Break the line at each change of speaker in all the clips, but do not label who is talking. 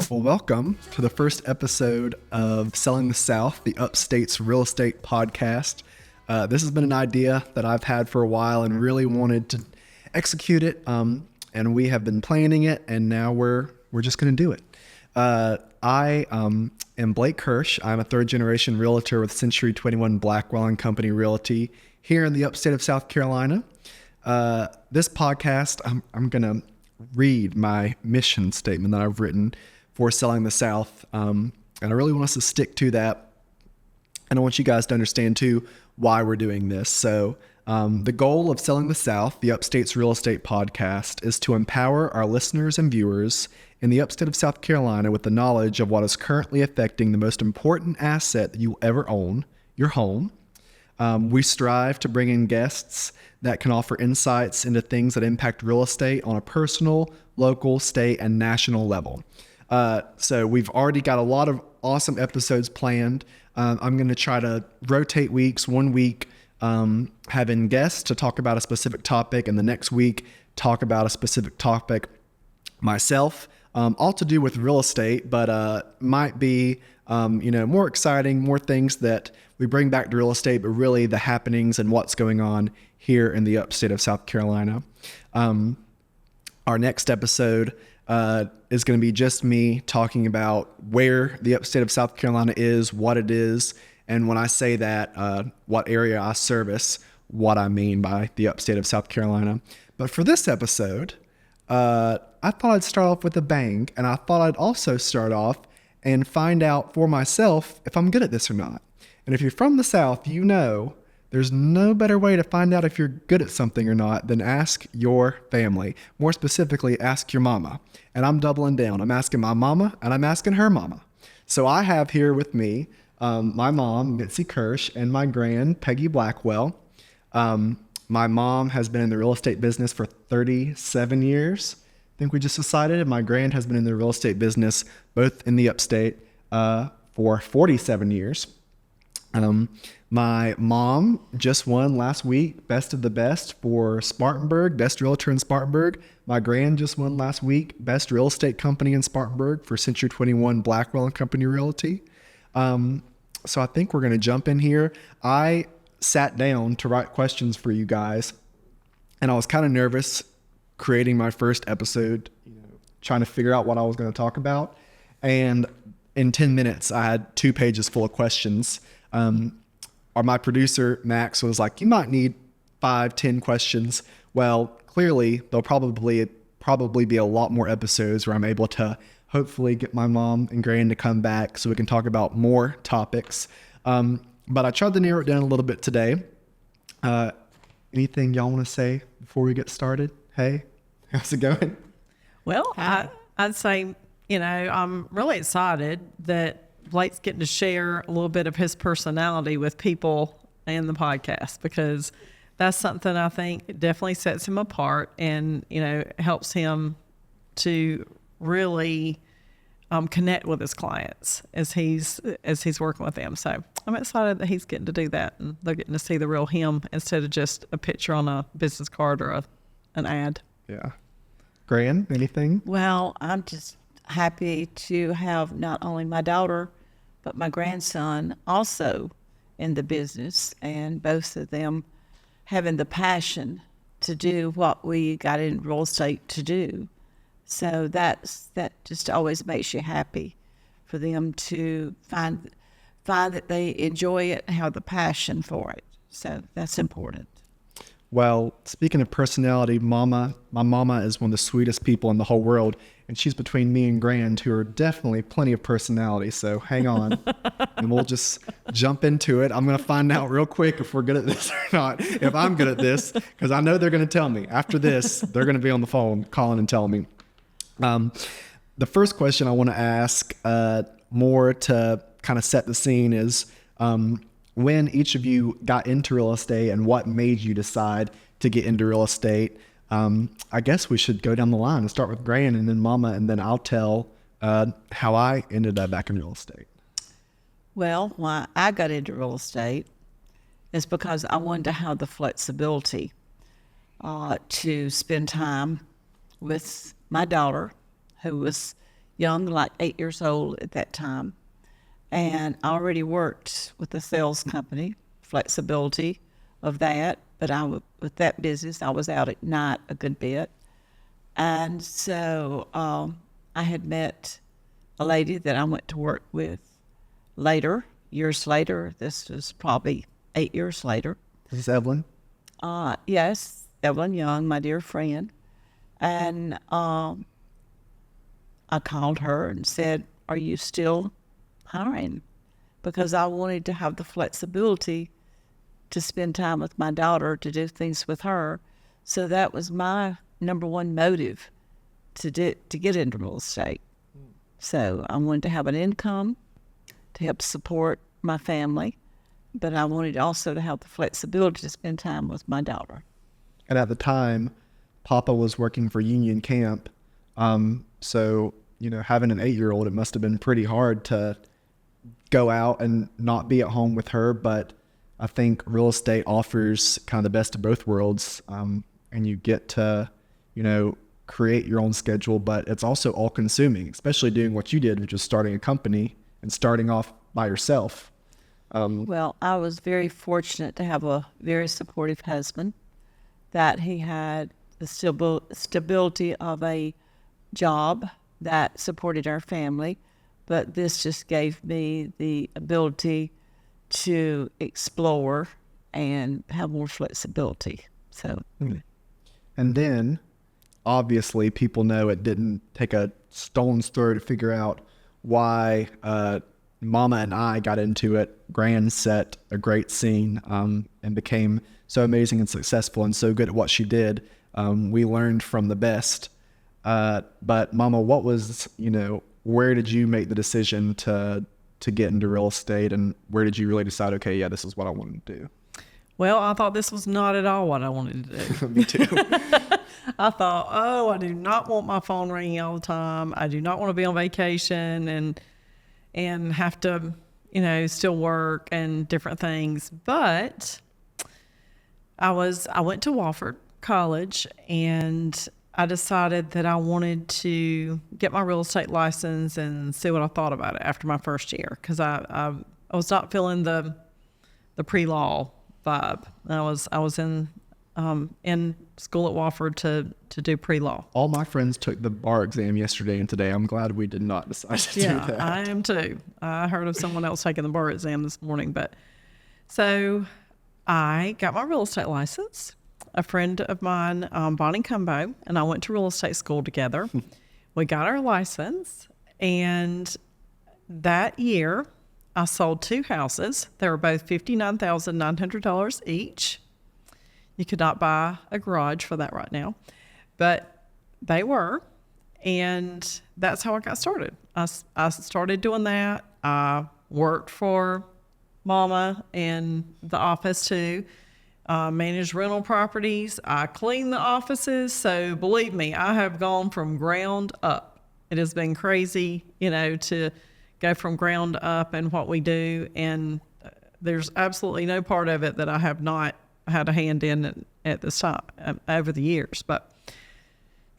Well, welcome to the first episode of Selling the South, the Upstate's real estate podcast. This has been an idea that I've had for a while and really wanted to execute it. And we have been planning it, and now we're just going to do it. I am Blake Kirsch. I'm a third-generation realtor with Century 21 Blackwell and Company Realty here in the Upstate of South Carolina. This podcast, I'm going to read my mission statement that I've written for Selling the South, and I really want us to stick to that, and I want you guys to understand too why we're doing this. So the goal of Selling the South, the Upstate's real estate podcast, is to empower our listeners and viewers in the Upstate of South Carolina with the knowledge of what is currently affecting the most important asset that you will ever own, your home. We strive to bring in guests that can offer insights into things that impact real estate on a personal, local, state, and national level. So we've already got a lot of awesome episodes planned. I'm going to try to rotate weeks. One week having guests to talk about a specific topic, and the next week talk about a specific topic myself. All to do with real estate, but might be more exciting, more things that we bring back to real estate, but really the happenings and what's going on here in the Upstate of South Carolina. Our next episode is going to be just me talking about where the Upstate of South Carolina is, what it is, and when I say that, what area I service, what I mean by the Upstate of South Carolina. But for this episode, I thought I'd start off with a bang, and I thought I'd also start off and find out for myself if I'm good at this or not. And if you're from the South, you know there's no better way to find out if you're good at something or not than ask your family. More specifically, ask your mama. And I'm doubling down. I'm asking my mama, and I'm asking her mama. So I have here with me my mom, Mitzi Kirsch, and my grand, Peggy Blackwell. My mom has been in the real estate business for 37 years. I think we just decided. And my grand has been in the real estate business, both in the Upstate, for 47 years. My mom just won last week Best of the Best for Spartanburg, Best Realtor in Spartanburg. My grand just won last week Best Real Estate Company in Spartanburg for Century 21 Blackwell and Company Realty. So I think we're going to jump in here. I sat down to write questions for you guys, and I was kind of nervous creating my first episode, trying to figure out what I was going to talk about. And in 10 minutes, I had 2 pages full of questions. My producer, Max, was like, you might need 5-10 questions. Well, clearly there'll probably be a lot more episodes where I'm able to hopefully get my mom and grand to come back so we can talk about more topics. But I tried to narrow it down a little bit today. Anything y'all want to say before we get started? Hey, how's it going?
Well, I'd say, I'm really excited that Blake's getting to share a little bit of his personality with people in the podcast, because that's something I think definitely sets him apart and, helps him to really connect with his clients as he's working with them. So I'm excited that he's getting to do that, and they're getting to see the real him instead of just a picture on a business card or an ad.
Yeah. Gran, anything?
Well, I'm just happy to have not only my daughter, but my grandson also in the business, and both of them having the passion to do what we got in real estate to do. So that just always makes you happy for them to find that they enjoy it and have the passion for it. So that's important.
Well, speaking of personality, my mama is one of the sweetest people in the whole world, and she's between me and Grand, who are definitely plenty of personality. So hang on, and we'll just jump into it. I'm going to find out real quick if we're good at this or not, if I'm good at this, because I know they're going to tell me. After this, they're going to be on the phone calling and telling me. The first question I want to ask, more to kind of set the scene, is when each of you got into real estate and what made you decide to get into real estate. I guess we should go down the line and start with Gran and then Mama, and then I'll tell how I ended up back in real estate.
Well, when I got into real estate, is because I wanted to have the flexibility to spend time with my daughter, who was young, like 8 years old at that time. And I already worked with a sales company, flexibility of that. But with that business, I was out at night a good bit. And so I had met a lady that I went to work with later, years later. This was probably 8 years later.
Is this Evelyn?
Yes, Evelyn Young, my dear friend. And I called her and said, "Are you still hiring?" Because I wanted to have the flexibility to spend time with my daughter, to do things with her. So that was my number one motive to get into real estate. So I wanted to have an income to help support my family, but I wanted also to have the flexibility to spend time with my daughter.
And at the time, Papa was working for Union Camp. So, having an 8-year-old, it must have been pretty hard to go out and not be at home with her. But I think real estate offers kind of the best of both worlds. And you get to, create your own schedule, but it's also all consuming, especially doing what you did, which was starting a company and starting off by yourself.
Well, I was very fortunate to have a very supportive husband, that he had the stability of a job that supported our family, but this just gave me the ability to explore and have more flexibility. So,
and then obviously people know it didn't take a stone's throw to figure out why Mama and I got into it. Grand set, a great scene, and became so amazing and successful and so good at what she did. We learned from the best. But Mama, what was, where did you make the decision to get into real estate, and where did you really decide, okay, yeah, this is what I wanted to do?
Well, I thought this was not at all what I wanted to do.
Me too.
I thought, I do not want my phone ringing all the time. I do not want to be on vacation and have to, still work and different things. But I went to Wofford College, and I decided that I wanted to get my real estate license and see what I thought about it after my first year, because I was not feeling the pre-law vibe. I was in school at Wofford to do pre-law.
All my friends took the bar exam yesterday and today. I'm glad we did not decide to do that.
Yeah, I am too. I heard of someone else taking the bar exam this morning, but so I got my real estate license. A friend of mine, Bonnie Cumbo, and I went to real estate school together. We got our license, and that year I sold 2 houses. They were both $59,900 each. You could not buy a garage for that right now, but they were, and that's how I got started. I started doing that. I worked for Mama in the office too. Managed rental properties. I cleaned the offices. So believe me, I have gone from ground up. It has been crazy, to go from ground up and what we do. And there's absolutely no part of it that I have not had a hand in at this time over the years. But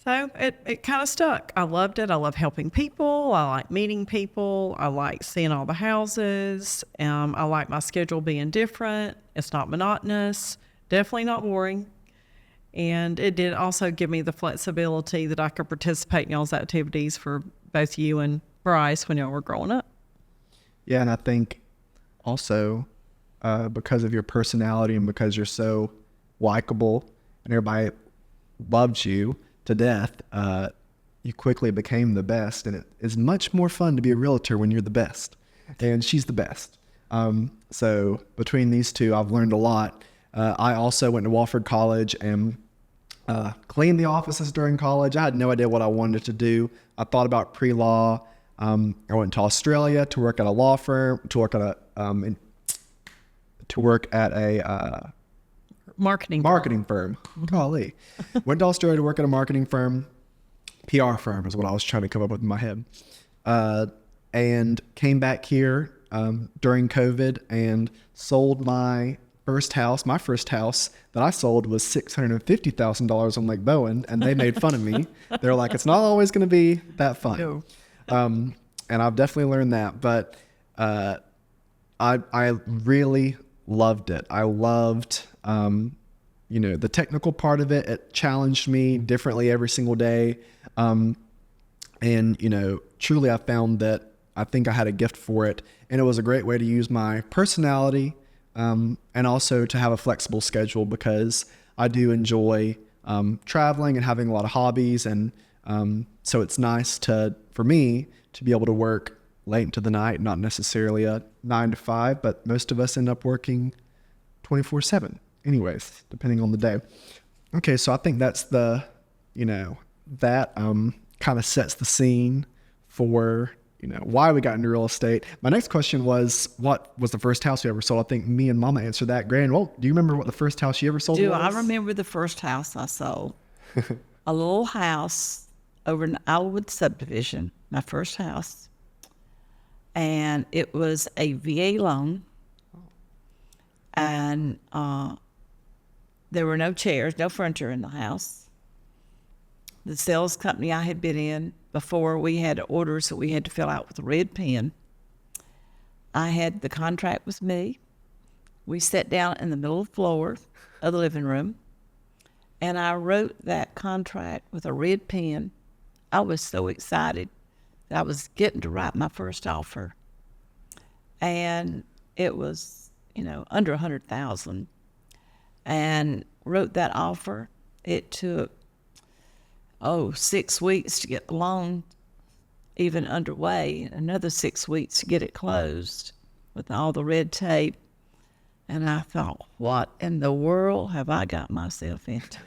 so it kind of stuck. I loved it. I love helping people. I like meeting people. I like seeing all the houses. I like my schedule being different. It's not monotonous, definitely not boring. And it did also give me the flexibility that I could participate in y'all's activities for both you and Bryce when y'all were growing up.
Yeah, and I think also because of your personality and because you're so likable and everybody loved you to death, you quickly became the best. And it is much more fun to be a realtor when you're the best. And she's the best. So between these two, I've learned a lot. I also went to Wofford College and cleaned the offices during college. I had no idea what I wanted to do. I thought about pre-law. I went to Australia to work at a law firm, to work at a marketing firm. Golly. Went to Australia to work at a marketing firm. PR firm is what I was trying to come up with in my head. And came back here during COVID and sold my my first house that I sold was $650,000 on Lake Bowen, and they made fun of me. They're like, it's not always going to be that fun.
No.
And I've definitely learned that, but I really loved it. I loved, the technical part of it. It challenged me differently every single day. And truly I found that I think I had a gift for it, and it was a great way to use my personality, and also to have a flexible schedule, because I do enjoy traveling and having a lot of hobbies. And so it's nice for me to be able to work late into the night, not necessarily a 9 to 5, but most of us end up working 24/7 anyways, depending on the day. Okay. So I think that's that kind of sets the scene for, why we got into real estate. My next question was, what was the first house you ever sold? I think me and Mama answered that. Gran, well, do you remember what the first house you ever sold was?
I remember the first house I sold? A little house over in Alwood subdivision, my first house. And it was a VA loan. And there were no chairs, no furniture in the house. The sales company I had been in before, we had orders that we had to fill out with a red pen. I had the contract with me. We sat down in the middle of the floor of the living room, and I wrote that contract with a red pen. I was so excited that I was getting to write my first offer. And it was, under $100,000. And wrote that offer. It took 6 weeks to get the loan even underway, and another 6 weeks to get it closed with all the red tape. And I thought, what in the world have I got myself into?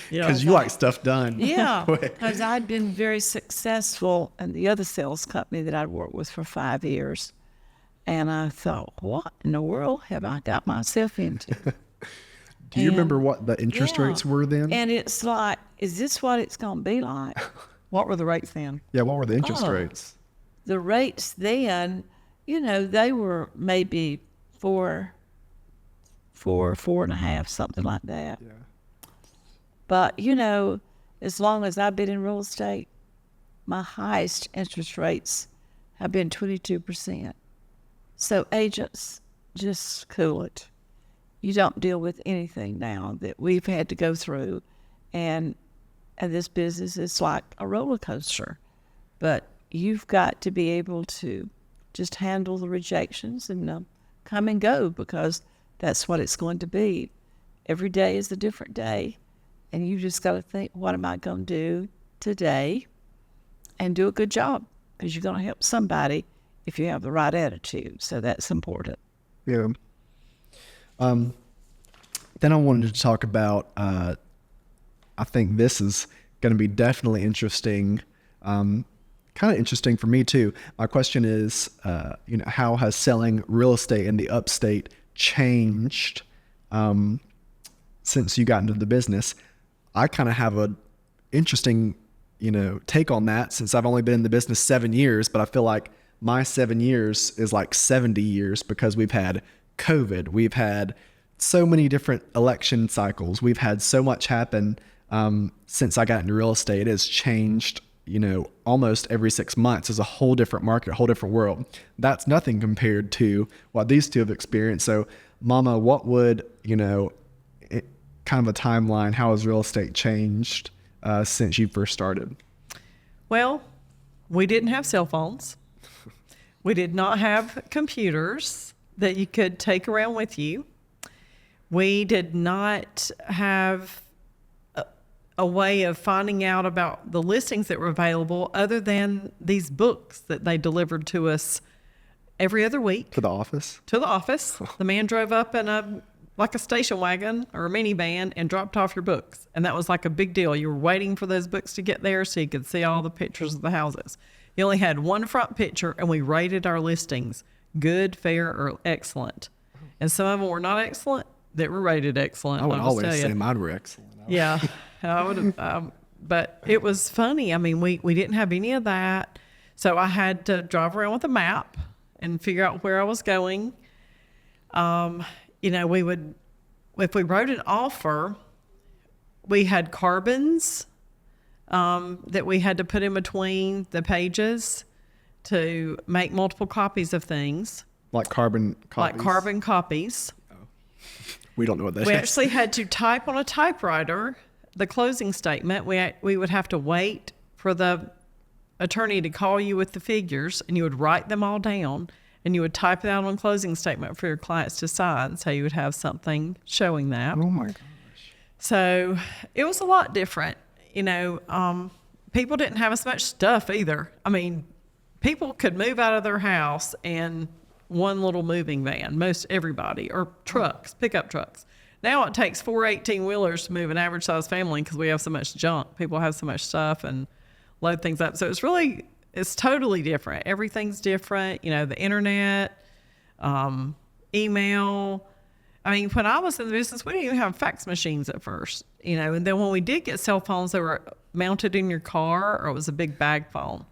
Because you like stuff done.
Yeah, because I'd been very successful in the other sales company that I'd worked with for 5 years. And I thought, what in the world have I got myself into?
Do you remember what the interest rates were then?
And it's like, is this what it's going to be like?
What were the rates then?
Yeah, what were the interest rates?
The rates then, they were maybe 4.5, something like that.
Yeah.
But, as long as I've been in real estate, my highest interest rates have been 22%. So agents, just cool it. You don't deal with anything now that we've had to go through. And this business is like a roller coaster. But you've got to be able to just handle the rejections and come and go, because that's what it's going to be. Every day is a different day. And you just got to think, what am I going to do today? And do a good job, because you're going to help somebody if you have the right attitude. So that's important.
Yeah. Then I wanted to talk about, I think this is going to be definitely interesting, kind of interesting for me too. My question is, how has selling real estate in the upstate changed since you got into the business? I kind of have an interesting, take on that, since I've only been in the business 7 years, but I feel like my 7 years is like 70 years, because we've had COVID, we've had so many different election cycles, we've had so much happen since I got into real estate. It has changed, almost every 6 months. It's a whole different market, a whole different world. That's nothing compared to what these two have experienced. So, Mama, what would, kind of a timeline, how has real estate changed since you first started?
Well, we didn't have cell phones. We did not have computers that you could take around with you. We did not have a way of finding out about the listings that were available other than these books that they delivered to us every other week.
To the office?
To the office. The man drove up in a station wagon or a minivan and dropped off your books. And that was like a big deal. You were waiting for those books to get there so you could see all the pictures of the houses. You only had one front picture, and we rated our listings good, fair, or excellent. And some of them were not excellent that were rated excellent.
I would always say mine were excellent.
Yeah, I would have. But it was funny. I mean, we didn't have any of that. So I had to drive around with a map and figure out where I was going. if we wrote an offer, we had carbons that we had to put in between the pages to make multiple copies of things.
Like carbon copies?
Like carbon copies.
We don't know what that is.
We actually had to type on a typewriter the closing statement. We would have to wait for the attorney to call you with the figures, and you would write them all down, and you would type it out on a closing statement for your clients to sign, so you would have something showing that.
Oh my gosh.
So it was a lot different. People didn't have as much stuff either. I mean, people could move out of their house in one little moving van, most everybody, or trucks, pickup trucks. Now it takes 4 18-wheelers to move an average size family because we have so much junk. People have so much stuff and load things up. So it's totally different. Everything's different. The internet, email. I mean, when I was in the business, we didn't even have fax machines at first, and then when we did get cell phones, they were mounted in your car, or it was a big bag phone.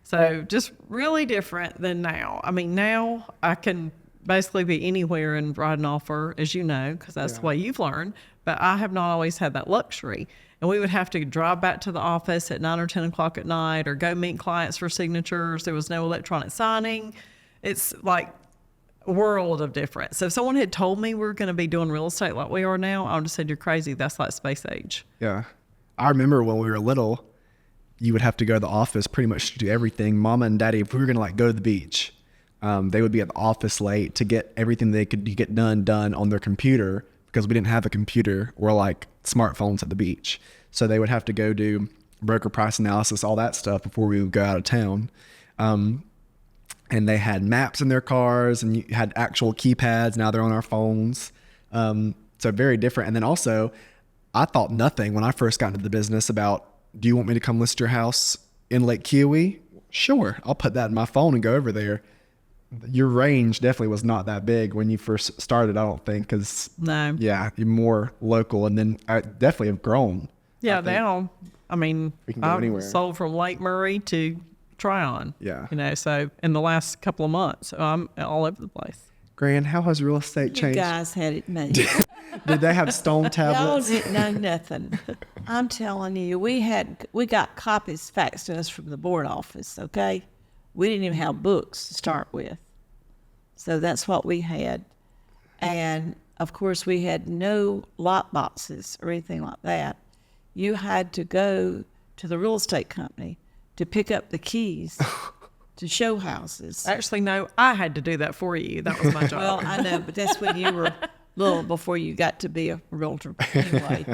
So just really different than now. I mean, now I can basically be anywhere and write an offer, as you know, because that's the way you've learned. But I have not always had that luxury. And we would have to drive back to the office at 9 or 10 o'clock at night, or go meet clients for signatures. There was no electronic signing. It's like a world of difference. So if someone had told me we were going to be doing real estate like we are now, I would have said, you're crazy. That's like space age.
Yeah. I remember when we were little, you would have to go to the office pretty much to do everything. Mama and Daddy, if we were going to go to the beach, they would be at the office late to get everything they could get done on their computer, because we didn't have a computer or like smartphones at the beach. So they would have to go do broker price analysis, all that stuff before we would go out of town. And they had maps in their cars, and you had actual keypads. Now they're on our phones. So very different. And then also, I thought nothing when I first got into the business about, do you want me to come list your house in Lake Kiowee? Sure. I'll put that in my phone and go over there. Your range definitely was not that big when you first started, I don't think, because you're more local, and then I definitely have grown.
Yeah, now, I mean,
we can go
I've
anywhere.
sold from Lake Murray to Tryon.
Yeah.
So in the last couple of months, so I'm all over the place.
Gran, how has real estate changed?
You guys had it made.
Did they have stone
Y'all
tablets?
didn't know nothing. I'm telling you, we got copies faxed to us from the board office, okay? We didn't even have books to start with. So that's what we had. And, of course, we had no lot boxes or anything like that. You had to go to the real estate company to pick up the keys to show houses.
Actually, no, I had to do that for you. That was my job.
Well, I know, but that's when you were little, before you got to be a realtor. Anyway,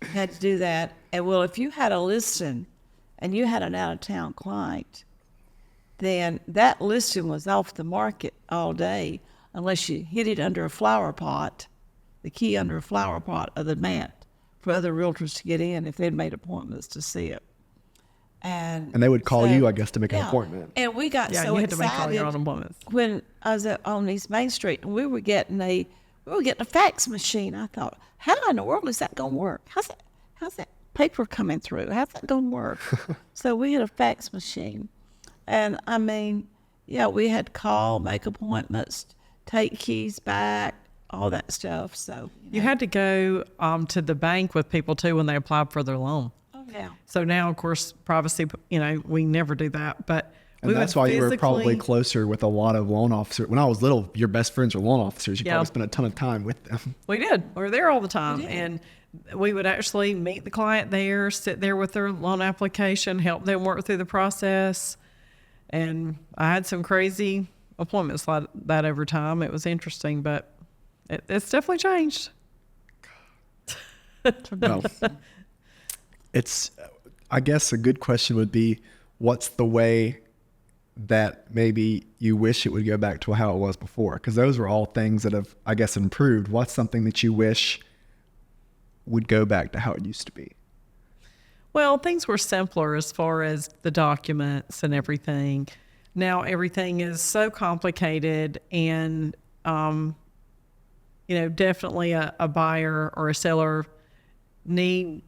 you had to do that. And, well, if you had a listing and you had an out-of-town client, then that listing was off the market all day unless you hid it under a flower pot, the key under a flower pot of the mat for other realtors to get in if they'd made appointments to see it. And
they would call you, I guess, to make an appointment.
And we got so
you had
excited
to make all your own appointments.
when I was on East Main Street, and we were getting a fax machine. I thought, how in the world is that going to work? How's that paper coming through? How's that going to work? So we had a fax machine. And I mean, we had to call, make appointments, take keys back, all that stuff. So
you had to go to the bank with people too when they applied for their loan.
Oh yeah.
So now, of course, privacy. We never do that. But
And that's why you were probably closer with a lot of loan officers. When I was little, your best friends were loan officers. You probably spent a ton of time with them.
We did. We were there all the time, and we would actually meet the client there, sit there with their loan application, help them work through the process. And I had some crazy appointments like that over time. It was interesting, but it's definitely changed.
Well, I guess a good question would be, what's the way that maybe you wish it would go back to how it was before? Because those were all things that have, I guess, improved. What's something that you wish would go back to how it used to be?
Well, things were simpler as far as the documents and everything. Now everything is so complicated, and definitely a buyer or a seller need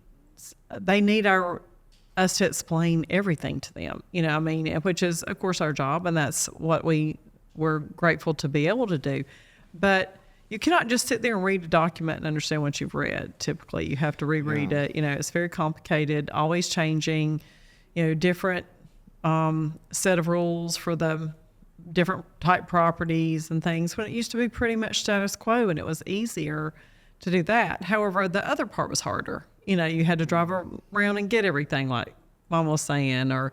us to explain everything to them. Which is of course our job, and that's what we're grateful to be able to do. But you cannot just sit there and read a document and understand what you've read. Typically, you have to reread it. You know, it's very complicated, always changing, you know, different set of rules for the different type properties and things, when it used to be pretty much status quo and it was easier to do that. However, the other part was harder. You know, you had to drive around and get everything, like Mom was saying, or,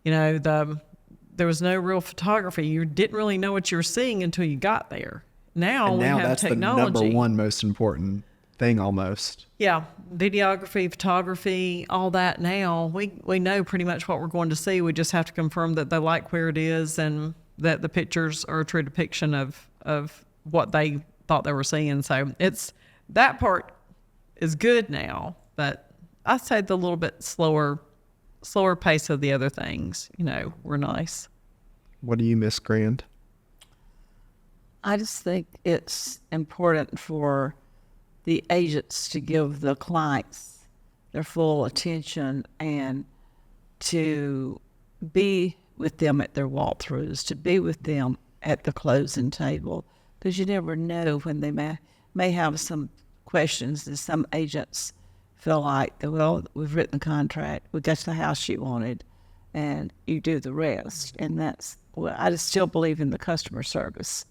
you know, there was no real photography. You didn't really know what you were seeing until you got there. Now we have
that's
technology.
the number one most important thing almost.
Yeah, videography, photography, all that. Now we know pretty much what we're going to see. We just have to confirm that they like where it is and that the pictures are a true depiction of what they thought they were seeing. So that part is good now, but I'd say the little bit slower pace of the other things, you know, were nice.
What do you miss, Grand?
I just think it's important for the agents to give the clients their full attention and to be with them at their walkthroughs, to be with them at the closing table, because you never know when they may have some questions that some agents feel like, well, we've written the contract, we got the house you wanted, and you do the rest. And I just still believe in the customer service,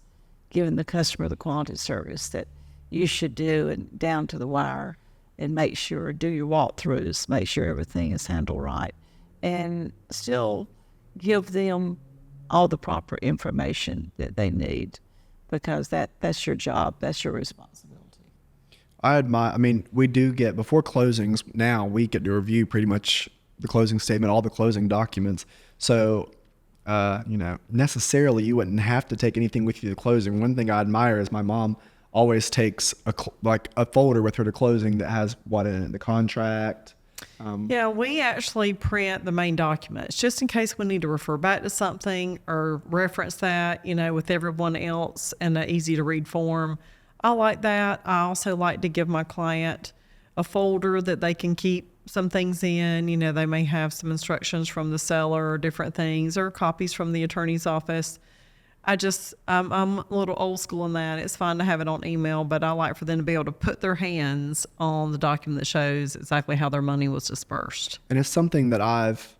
giving the customer the quality service that you should do, and down to the wire, and make sure, do your walkthroughs, make sure everything is handled right, and still give them all the proper information that they need, because that's your job, that's your responsibility.
We do get, before closings, now we get to review pretty much the closing statement, all the closing documents. So, necessarily you wouldn't have to take anything with you to closing. One thing I admire is my mom always takes a folder with her to closing that has what in it, the contract.
Yeah, we actually print the main documents just in case we need to refer back to something or reference that, you know, with everyone else in an easy to read form. I like that. I also like to give my client a folder that they can keep some things in. You know, they may have some instructions from the seller or different things, or copies from the attorney's office. I'm a little old school in that. It's fine to have it on email, but I like for them to be able to put their hands on the document that shows exactly how their money was dispersed.
And it's something that I've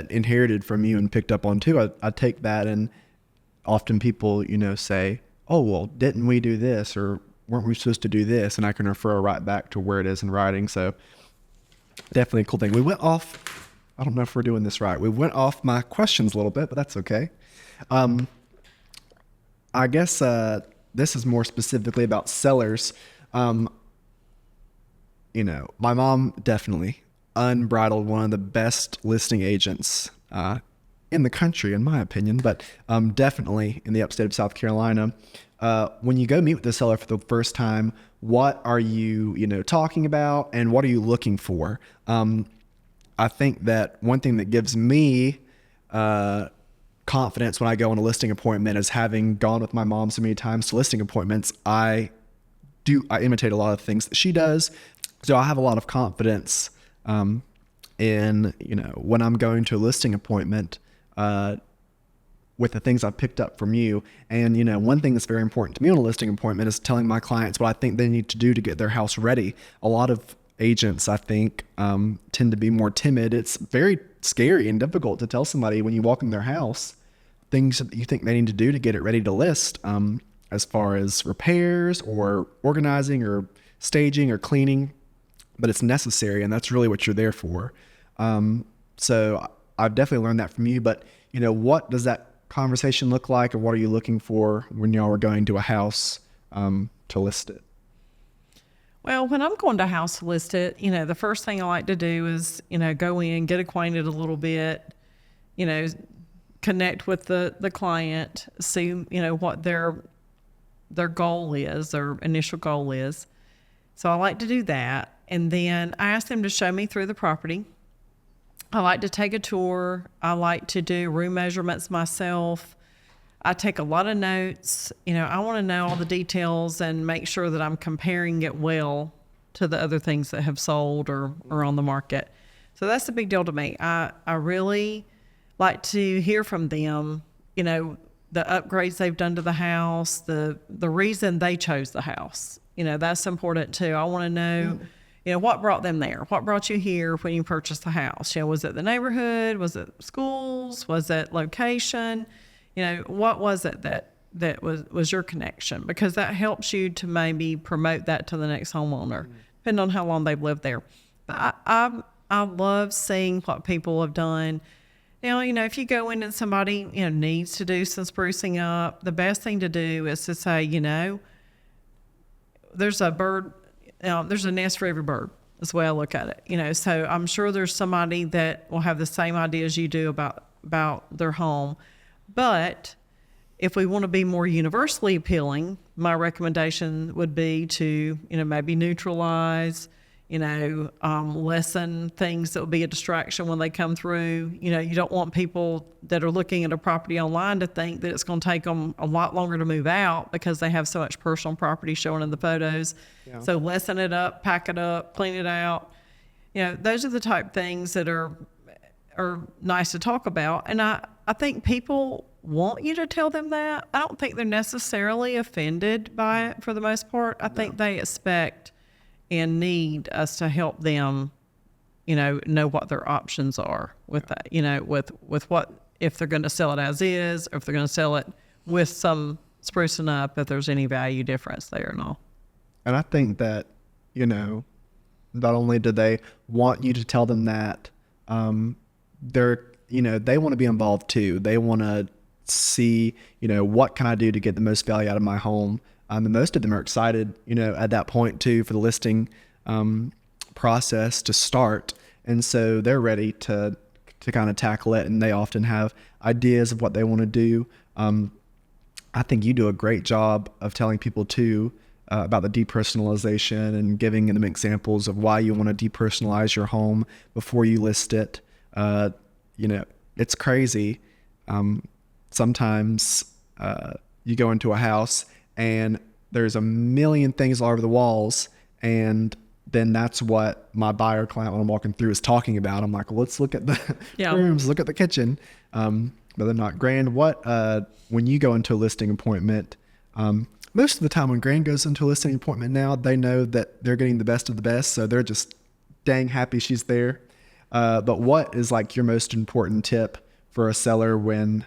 inherited from you and picked up on too. I take that, and often people, say, oh, well, didn't we do this? Or weren't we supposed to do this? And I can refer right back to where it is in writing. So definitely a cool thing. We went off, I don't know if we're doing this right. We went off my questions a little bit, but that's okay. I guess this is more specifically about sellers. My mom definitely unbridled, one of the best listing agents in the country, in my opinion, but definitely in the upstate of South Carolina. When you go meet with the seller for the first time, what are you, talking about, and what are you looking for? I think that one thing that gives me confidence when I go on a listing appointment is, having gone with my mom so many times to listing appointments, I imitate a lot of things that she does. So I have a lot of confidence in, when I'm going to a listing appointment with the things I've picked up from you. And, one thing that's very important to me on a listing appointment is telling my clients what I think they need to do to get their house ready. A lot of agents, I think, tend to be more timid. It's very scary and difficult to tell somebody when you walk in their house things that you think they need to do to get it ready to list, as far as repairs or organizing or staging or cleaning, but it's necessary, and that's really what you're there for. So I've definitely learned that from you. But what does that conversation look like, and what are you looking for when y'all are going to a house to list it?
Well, when I'm going to house to list it, the first thing I like to do is, go in, get acquainted a little bit, connect with the client, see, what their goal is, their initial goal is. So I like to do that. And then I ask them to show me through the property. I like to take a tour. I like to do room measurements myself. I take a lot of notes. I want to know all the details and make sure that I'm comparing it well to the other things that have sold or are on the market. So that's a big deal to me. I really like to hear from them, the upgrades they've done to the house, the reason they chose the house. That's important too. I want to know, what brought them there? What brought you here when you purchased the house? Was it the neighborhood? Was it schools? Was it location? What was it that was your connection? Because that helps you to maybe promote that to the next homeowner, depending on how long they've lived there. But I love seeing what people have done. Now, if you go in and somebody, needs to do some sprucing up, the best thing to do is to say, there's a bird, there's a nest for every bird. That's the way I look at it. So I'm sure there's somebody that will have the same ideas you do about their home. But if we want to be more universally appealing, my recommendation would be to, maybe neutralize, lessen things that will be a distraction when they come through. You don't want people that are looking at a property online to think that it's going to take them a lot longer to move out because they have so much personal property showing in the photos. Yeah. So lessen it up, pack it up, clean it out. Those are the type things that are nice to talk about. And I think people want you to tell them that. I don't think they're necessarily offended by it for the most part. I think they expect and need us to help them, know what their options are with that, with what, if they're going to sell it as is, or if they're going to sell it with some sprucing up, if there's any value difference there and all.
And I think that, not only do they want you to tell them that, they want to be involved too. They want to see, what can I do to get the most value out of my home? And most of them are excited, at that point too, for the listing process to start. And so they're ready to kind of tackle it. And they often have ideas of what they want to do. I think you do a great job of telling people too about the depersonalization and giving them examples of why you want to depersonalize your home before you list it. It's crazy. Sometimes you go into a house and there's a million things all over the walls, and then that's what my buyer client, when I'm walking through, is talking about. I'm like, well, let's look at the rooms, look at the kitchen, but they're not grand. When you go into a listing appointment, most of the time when Grand goes into a listing appointment now, they know that they're getting the best of the best, so they're just dang happy she's there. But what is like your most important tip for a seller when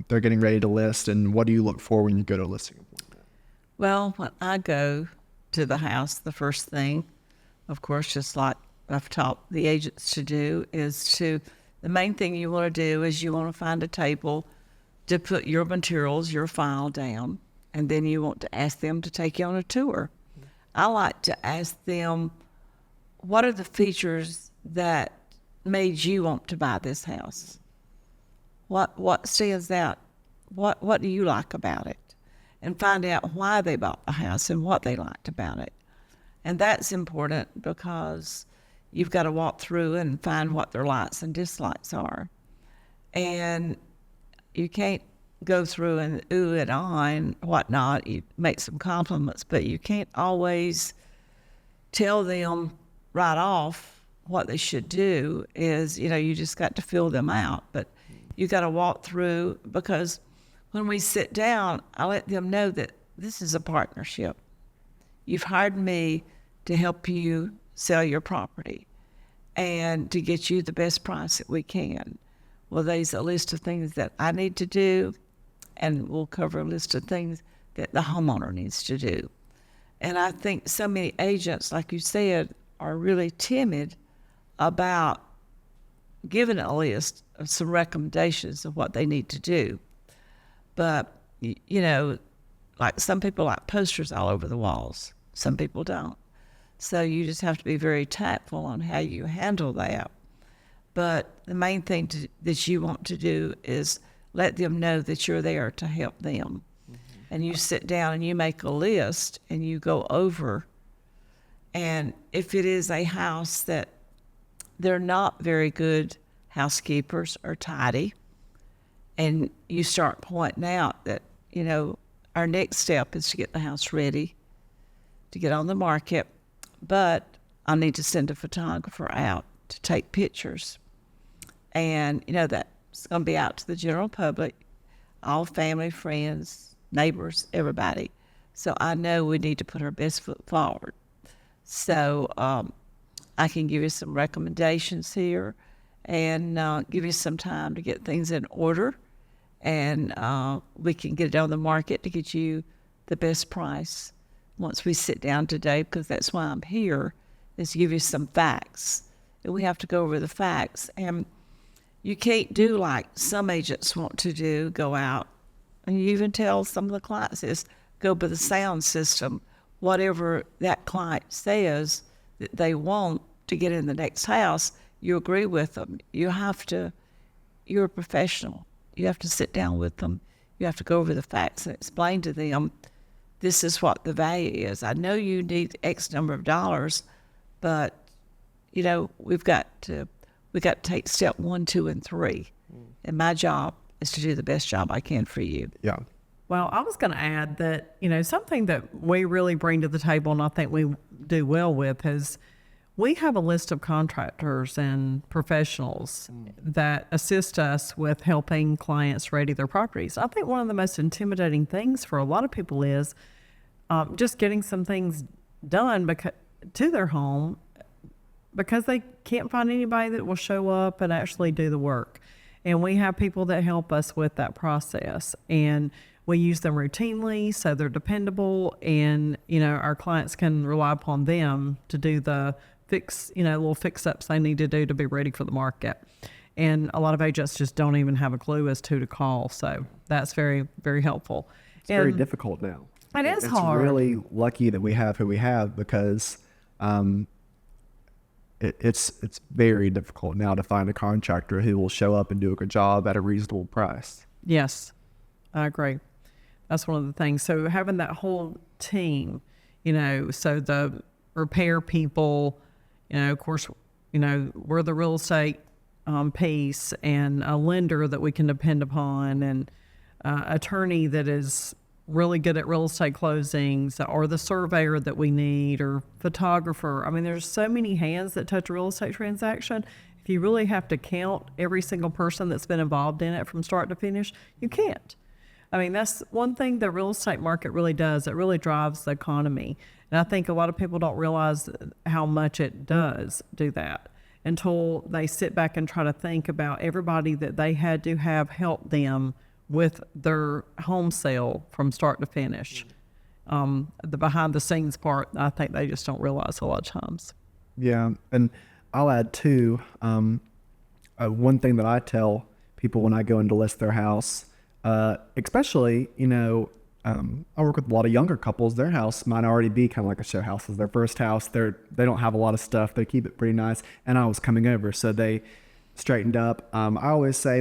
they're getting ready to list, and what do you look for when you go to a listing appointment?
Well, when I go to the house, the first thing, of course, just like I've taught the agents to do, the main thing you want to do is you want to find a table to put your materials, your file down, and then you want to ask them to take you on a tour. I like to ask them, what are the features that made you want to buy this house? What stands out? What do you like about it? And find out why they bought the house and what they liked about it. And that's important because you've got to walk through and find what their likes and dislikes are. And you can't go through and ooh and ah and whatnot. You make some compliments, but you can't always tell them right off what they should do. You just got to fill them out. But you got to walk through, because when we sit down, I let them know that this is a partnership. You've hired me to help you sell your property and to get you the best price that we can. Well, there's a list of things that I need to do, and we'll cover a list of things that the homeowner needs to do. And I think so many agents, like you said, are really timid about giving a list of some recommendations of what they need to do. But, like some people like posters all over the walls. Some people don't. So you just have to be very tactful on how you handle that. But the main thing that you want to do is let them know that you're there to help them. Mm-hmm. And you sit down and you make a list and you go over. And if it is a house that they're not very good housekeepers or tidy, and you start pointing out that, our next step is to get the house ready to get on the market, but I need to send a photographer out to take pictures. And, that's going to be out to the general public. all family, friends, neighbors, everybody. So I know we need to put our best foot forward. So I can give you some recommendations here and give you some time to get things in order. And we can get it on the market to get you the best price once we sit down today, because that's why I'm here, is to give you some facts. And we have to go over the facts. And you can't do like some agents want to do, go out. And you even tell some of the clients is go by the sound system. Whatever that client says that they want to get in the next house, you agree with them. You're a professional. You have to sit down with them. You have to go over the facts and explain to them, this is what the value is. I know you need X number of dollars, but we've got to take step 1, 2, and 3. And my job is to do the best job I can for you.
Yeah.
Well, I was going to add that, something that we really bring to the table and I think we do well with is we have a list of contractors and professionals that assist us with helping clients ready their properties. I think one of the most intimidating things for a lot of people is just getting some things done to their home because they can't find anybody that will show up and actually do the work. And we have people that help us with that process. And we use them routinely, so they're dependable, and our clients can rely upon them to do the little fix-ups they need to do to be ready for the market. And a lot of agents just don't even have a clue as to who to call, so that's very, very helpful.
It's very difficult now.
It is hard.
It's really lucky that we have who we have because it's very difficult now to find a contractor who will show up and do a good job at a reasonable price.
Yes, I agree. That's one of the things. So having that whole team, so the repair people, of course, we're the real estate piece, and a lender that we can depend upon, and attorney that is really good at real estate closings, or the surveyor that we need, or photographer. I mean, there's so many hands that touch a real estate transaction. If you really have to count every single person that's been involved in it from start to finish, you can't. I mean, that's one thing the real estate market really does. It really drives the economy. And I think a lot of people don't realize how much it does do that until they sit back and try to think about everybody that they had to have help them with their home sale from start to finish. The behind the scenes part, I think they just don't realize a lot of times.
Yeah. And I'll add too, one thing that I tell people when I go in to list their house, especially, I work with a lot of younger couples. Their house might already be kind of like a show house. It's their first house. They don't have a lot of stuff. They keep it pretty nice. And I was coming over, so they straightened up. I always say,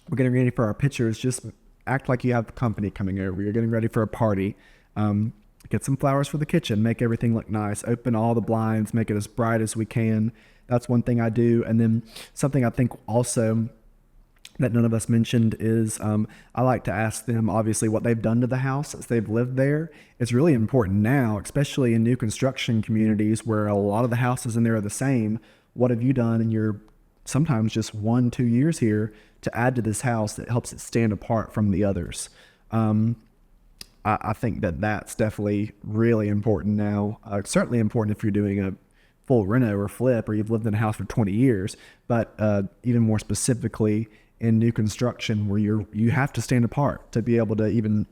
we're getting ready for our pictures. Just act like you have company coming over. You're getting ready for a party. Get some flowers for the kitchen. Make everything look nice. Open all the blinds. Make it as bright as we can. That's one thing I do. And then something I think also that none of us mentioned is I like to ask them, obviously, what they've done to the house since they've lived there. It's really important now, especially in new construction communities where a lot of the houses in there are the same. What have you done in your sometimes just 1-2 years here to add to this house that helps it stand apart from the others? I think that's definitely really important now. Certainly important if you're doing a full reno or flip, or you've lived in a house for 20 years, but even more specifically in new construction where you have to stand apart to be able to even,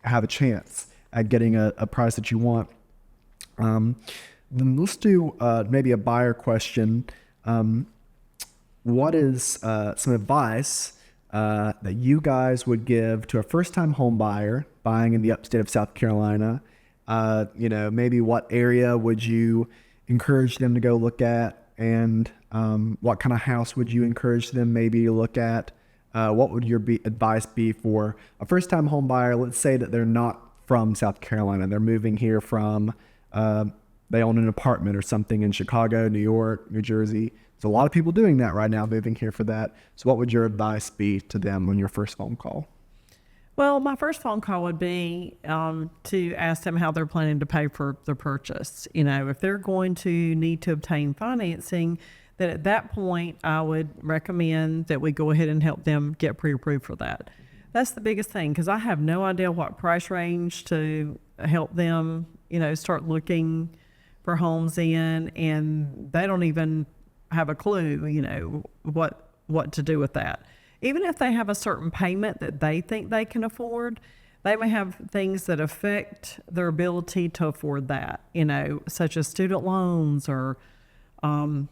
have a chance at getting a price that you want. Then let's do maybe a buyer question. What is some advice that you guys would give to a first-time home buyer buying in the upstate of South Carolina? Maybe what area would you encourage them to go look at? And what kind of house would you encourage them maybe to look at? What would your advice be for a first-time home buyer? Let's say that they're not from South Carolina. They're moving here from, they own an apartment or something in Chicago, New York, New Jersey. There's a lot of people doing that right now, moving here for that. So what would your advice be to them on your first phone call?
Well, my first phone call would be to ask them how they're planning to pay for their purchase. If they're going to need to obtain financing, then at that point, I would recommend that we go ahead and help them get pre-approved for that. That's the biggest thing, because I have no idea what price range to help them, start looking for homes in, and they don't even have a clue, what to do with that. Even if they have a certain payment that they think they can afford, they may have things that affect their ability to afford that, such as student loans or, car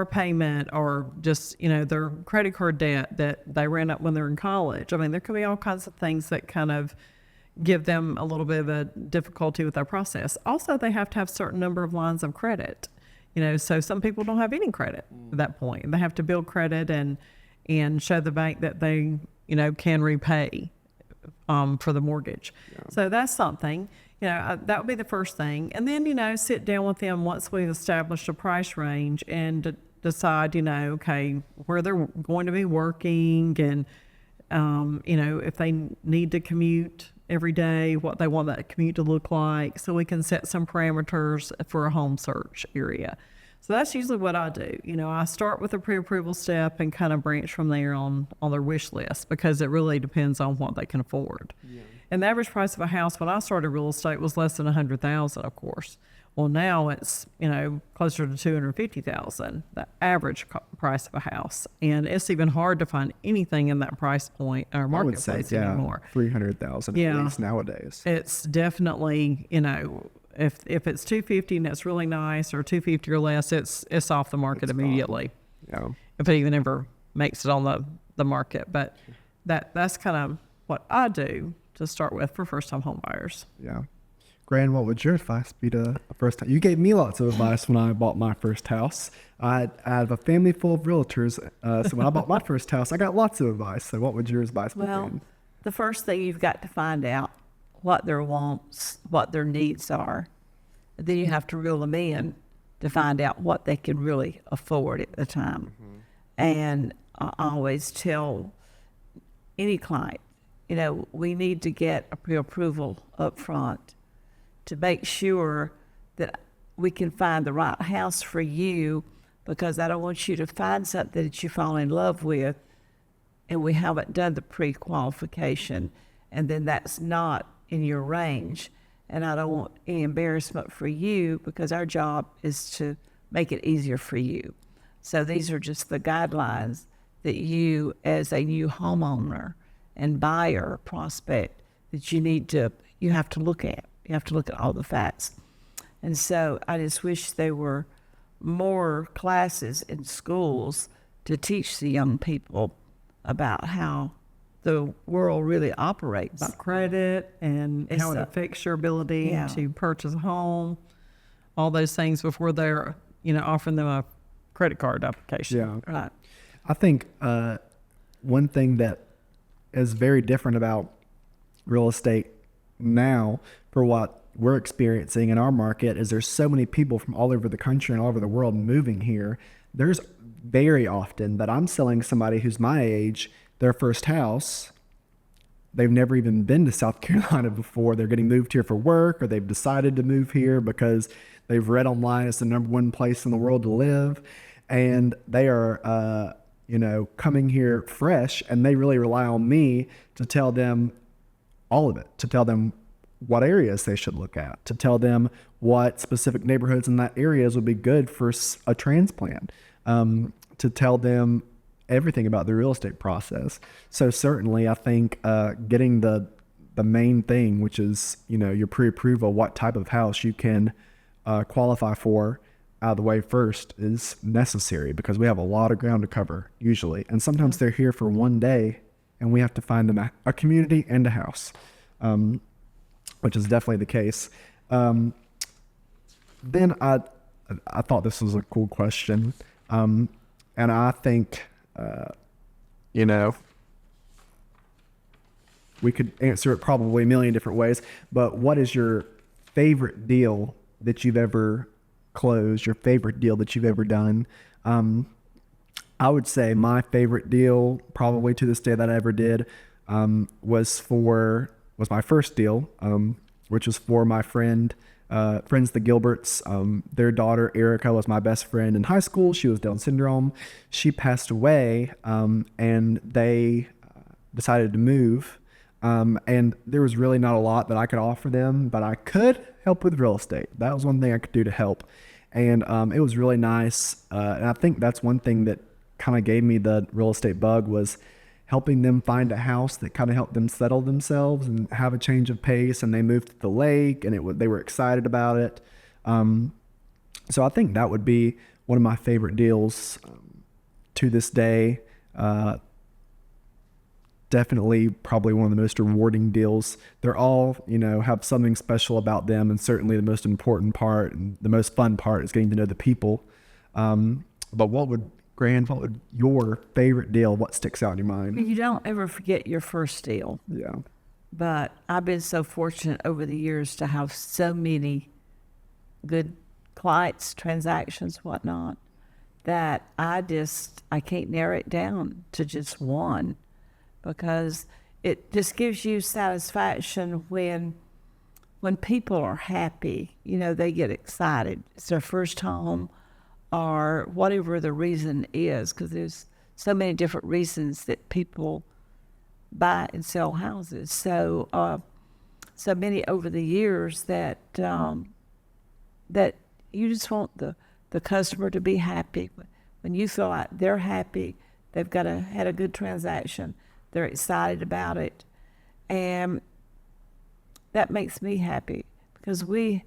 payment, or just, their credit card debt that they ran up when they're in college. I mean, there could be all kinds of things that kind of give them a little bit of a difficulty with their process. Also, they have to have a certain number of lines of credit, so some people don't have any credit at that point. They have to build credit and show the bank that they, can repay for the mortgage. Yeah. So that's something, that would be the first thing. And then, sit down with them once we've established a price range and decide, okay, where they're going to be working and, if they need to commute every day, what they want that commute to look like, so we can set some parameters for a home search area. So that's usually what I do. I start with a pre-approval step and kind of branch from there on their wish list, because it really depends on what they can afford. Yeah. And the average price of a house when I started real estate was less than $100,000, of course. Well, now it's, closer to $250,000, the average price of a house. And it's even hard to find anything in that price point or marketplace anymore.
$300,000 at least nowadays.
It's definitely, if it's $250,000 and it's really nice, or $250,000 or less, it's off the market immediately.
Yeah.
If it even ever makes it on the market. But that's kind of what I do to start with for first-time home buyers.
Yeah. Gran, what would your advice be to a first time? You gave me lots of advice when I bought my first house. I have a family full of realtors. So when I bought my first house, I got lots of advice. So what would your advice be?
Well, the first thing, you've got to find out what their wants, what their needs are. Then you have to reel them in to find out what they can really afford at the time. Mm-hmm. And I always tell any client, we need to get a pre-approval up front to make sure that we can find the right house for you, because I don't want you to find something that you fall in love with and we haven't done the pre-qualification, and then that's not in your range. And I don't want any embarrassment for you, because our job is to make it easier for you. So these are just the guidelines that you, as a new homeowner and buyer prospect, that you have to look at. You have to look at all the facts. And so I just wish there were more classes in schools to teach the young people about how the world really operates.
About credit and how it affects your ability to purchase a home, all those things before they're, offering them a credit card application.
Yeah.
Right.
I think one thing that is very different about real estate now for what we're experiencing in our market is there's so many people from all over the country and all over the world moving here. There's very often that I'm selling somebody who's my age their first house. They've never even been to South Carolina before. They're getting moved here for work, or they've decided to move here because they've read online it's the number one place in the world to live. And they are, coming here fresh, and they really rely on me to tell them all of it, to tell them what areas they should look at, to tell them what specific neighborhoods in that areas would be good for a transplant, to tell them everything about the real estate process. So certainly I think getting the main thing, which is, your pre-approval, what type of house you can qualify for out of the way first, is necessary, because we have a lot of ground to cover usually. And sometimes they're here for one day and we have to find them a community and a house, which is definitely the case. Then I thought this was a cool question. And I think, we could answer it probably a million different ways, but what is your favorite deal that you've ever closed, your favorite deal that you've ever done? I would say my favorite deal, probably to this day, that I ever did, was my first deal, which was for my friends, the Gilberts. Their daughter, Erica, was my best friend in high school. She was Down syndrome. She passed away, and they decided to move. And there was really not a lot that I could offer them, but I could help with real estate. That was one thing I could do to help. And it was really nice. And I think that's one thing that kind of gave me the real estate bug, was helping them find a house that kind of helped them settle themselves and have a change of pace. And they moved to the lake, and they were excited about it. So I think that would be one of my favorite deals to this day. Definitely probably one of the most rewarding deals. They're all, have something special about them. And certainly the most important part and the most fun part is getting to know the people. But what would your favorite deal, what sticks out in your mind?
You don't ever forget your first deal.
Yeah.
But I've been so fortunate over the years to have so many good clients, transactions, whatnot, that I can't narrow it down to just one, because it just gives you satisfaction when people are happy, they get excited. It's their first home or whatever the reason is, because there's so many different reasons that people buy and sell houses. So many over the years that you just want the customer to be happy. When you feel like they're happy, they've had a good transaction, they're excited about it, and that makes me happy, because we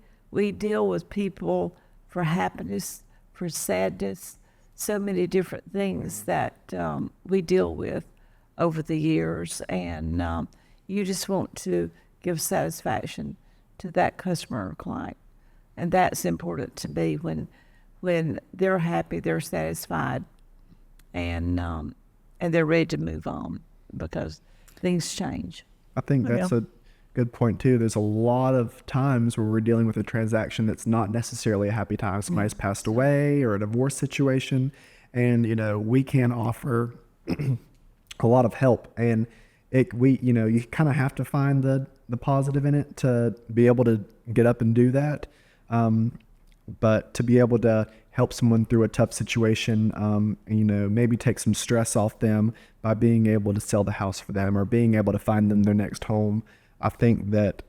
deal with people for happiness, for sadness, so many different things that we deal with over the years, and you just want to give satisfaction to that customer or client. And that's important to me, when they're happy, they're satisfied, and they're ready to move on, because things change.
I think that's a good point too. There's a lot of times where we're dealing with a transaction that's not necessarily a happy time. Somebody's passed away or a divorce situation, and we can offer a lot of help, and you kind of have to find the positive in it to be able to get up and do that. But to be able to help someone through a tough situation, maybe take some stress off them by being able to sell the house for them or being able to find them their next home. I think that,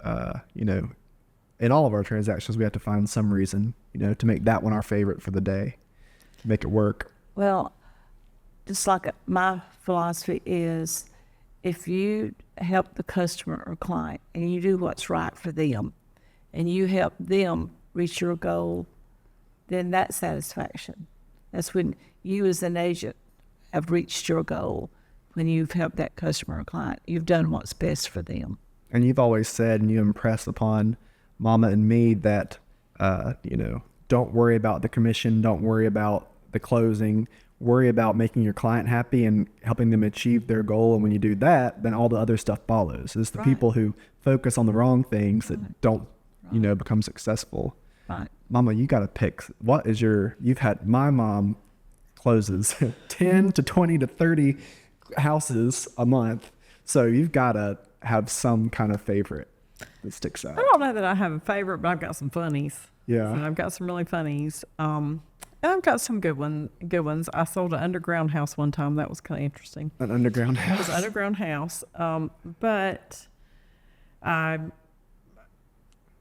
in all of our transactions, we have to find some reason, to make that one our favorite for the day, to make it work.
Well, just like my philosophy is, if you help the customer or client and you do what's right for them and you help them reach your goal, then that's satisfaction. That's when you as an agent have reached your goal, when you've helped that customer or client. You've done what's best for them.
And you've always said, and you impress upon Mama and me, that, don't worry about the commission, don't worry about the closing, worry about making your client happy and helping them achieve their goal. And when you do that, then all the other stuff follows. It's the people who focus on the wrong things that don't, become successful.
Right.
Mama, you got to pick. My mom closes 10 to 20 to 30 houses a month. So you've got to have some kind of favorite that sticks out.
I don't know that I have a favorite, but I've got some funnies.
Yeah.
So I've got some really funnies. And I've got some good ones. I sold an underground house one time. That was kind of interesting.
An underground house.
It was an underground house. But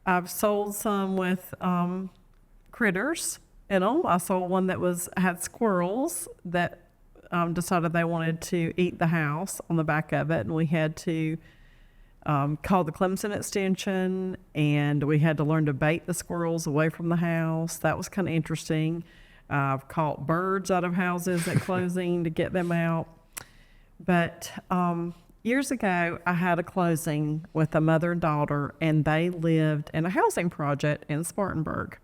I've sold some with critters in them. I sold one that had squirrels that decided they wanted to eat the house on the back of it, and we had to call the Clemson extension, and we had to learn to bait the squirrels away from the house. That was kind of interesting. I've caught birds out of houses at closing to get them out. But years ago, I had a closing with a mother and daughter, and they lived in a housing project in Spartanburg,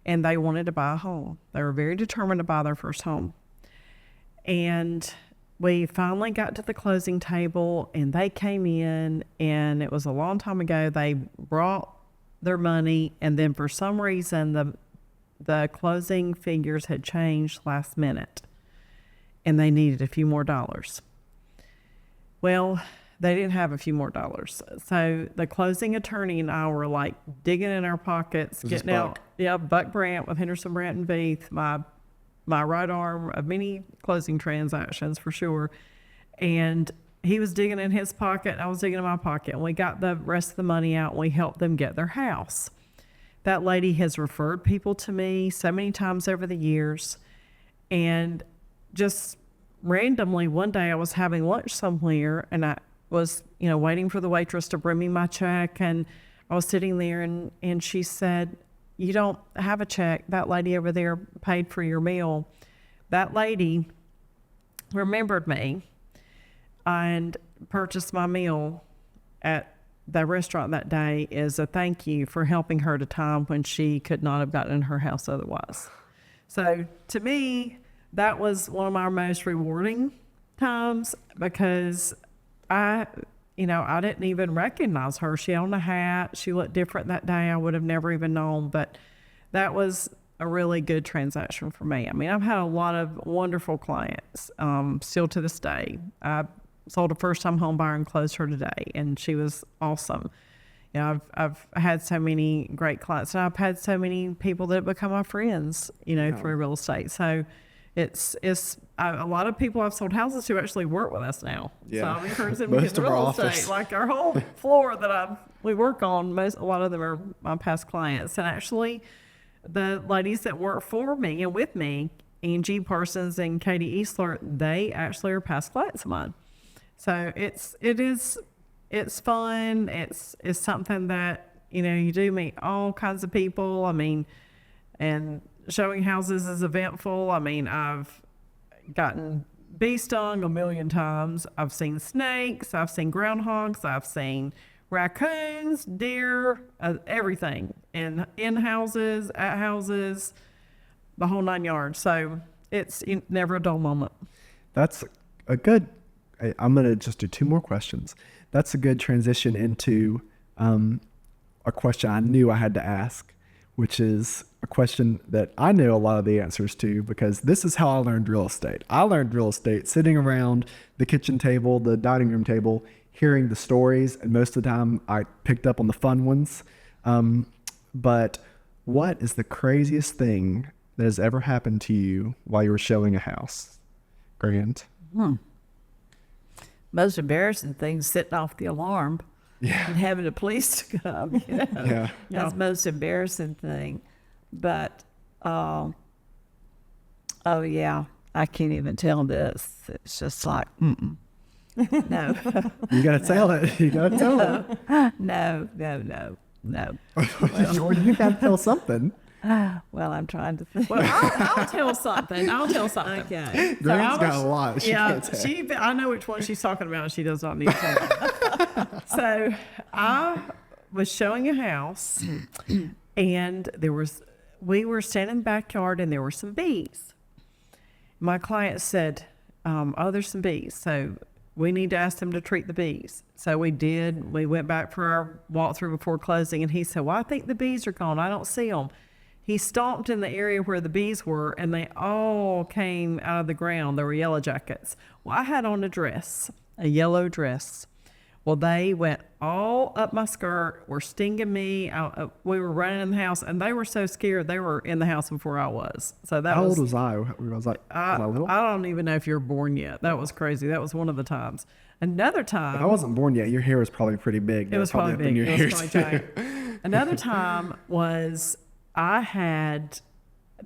and they wanted to buy a home. They were very determined to buy their first home. And we finally got to the closing table, and they came in, and it was a long time ago. They brought their money, and then for some reason, the closing figures had changed last minute, and they needed a few more dollars. Well, they didn't have a few more dollars. So the closing attorney and I were like digging in our pockets, getting out. Yeah, Buck Brandt with Henderson Brandt and Veith, my right arm of many closing transactions for sure. And he was digging in his pocket, I was digging in my pocket, and we got the rest of the money out, and we helped them get their house. That lady has referred people to me so many times over the years. And just randomly one day I was having lunch somewhere, and I was, waiting for the waitress to bring me my check, and I was sitting there, and she said, "You don't have a check. That lady over there paid for your meal." That lady remembered me and purchased my meal at the restaurant that day as a thank you for helping her at a time when she could not have gotten in her house otherwise. So to me, that was one of my most rewarding times, because I didn't even recognize her. She owned a hat. She looked different that day. I would have never even known, but that was a really good transaction for me. I mean, I've had a lot of wonderful clients, still to this day. I sold a first-time home buyer and closed her today, and she was awesome. I've had so many great clients, and I've had so many people that become my friends, through real estate. So it's a lot of people I've sold houses to actually work with us now.
Yeah.
So I'm encouraging them to get
Most of our
real
office.
estate. Like our whole floor that we work on, a lot of them are my past clients. And actually, the ladies that work for me and with me, Angie Parsons and Katie Eastler, they actually are past clients of mine. So it's fun. It's something that, you do meet all kinds of people. I mean, and showing houses is eventful. I mean, I've gotten bee stung a million times. I've seen snakes. I've seen groundhogs. I've seen raccoons, deer, everything. And in houses, at houses, the whole 9 yards. So it's never a dull moment.
That's a good, I'm going to just do 2 more questions. That's a good transition into a question I knew I had to ask, which is a question that I know a lot of the answers to, because this is how I learned real estate. I learned real estate sitting around the kitchen table, the dining room table, hearing the stories, and most of the time I picked up on the fun ones. But what is the craziest thing that has ever happened to you while you were showing a house, Grant?
Most embarrassing thing, setting off the alarm and having the police to come.
Yeah.
That's the most embarrassing thing. But, I can't even tell this. It's just like, no.
You got to tell it. You got to tell it.
No.
Or you got to tell something.
Well, I'm trying to think.
Well, I'll tell something.
Okay.
Grant's got a lot.
I know which one she's talking about. She does not need to tell me. So I was showing a house, and we were standing in the backyard, and there were some bees. My client said, there's some bees, so we need to ask them to treat the bees. So we did. We went back for our walkthrough before closing, and he said, well, I think the bees are gone. I don't see them. He stomped in the area where the bees were, and they all came out of the ground. They were yellow jackets. Well, I had on a yellow dress. Well, they went all up my skirt, were stinging me. We were running in the house, and they were so scared. They were in the house before I was. So that
How old was I? I was like, was I little?
I don't even know if you're born yet. That was crazy. That was one of the times. Another time.
If I wasn't born yet, your hair was probably pretty big.
It was probably big. It was probably
too.
giant. Another time was that